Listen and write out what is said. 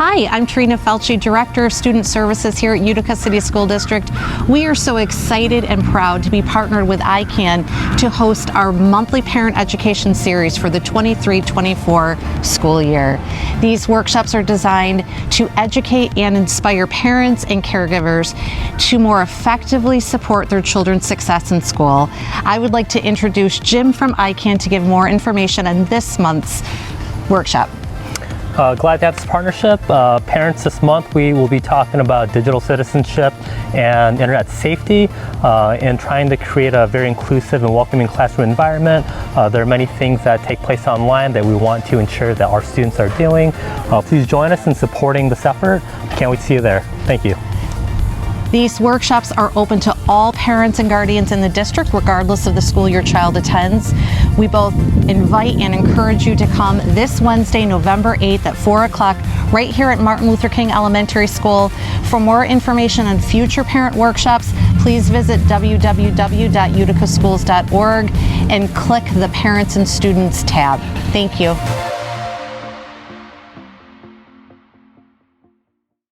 Hi, I'm Trina Felci, Director of Student Services here at Utica City School District. We are so excited and proud to be partnered with ICANN to host our monthly parent education series for the 23-24 school year. These workshops are designed to educate and inspire parents and caregivers to more effectively support their children's success in school. I would like to introduce Jim from ICANN to give more information on this month's workshop. Glad to have this partnership. Parents, this month we will be talking about digital citizenship and internet safety and trying to create a very inclusive and welcoming classroom environment. There are many things that take place online that we want to ensure that our students are doing. Please join us in supporting this effort. Can't wait to see you there. Thank you. These workshops are open to all parents and guardians in the district, regardless of the school your child attends. We both invite and encourage you to come this Wednesday, November 8th at 4 o'clock, right here at Martin Luther King Elementary School. For more information on future parent workshops, please visit www.uticaschools.org and click the Parents and Students tab. Thank you.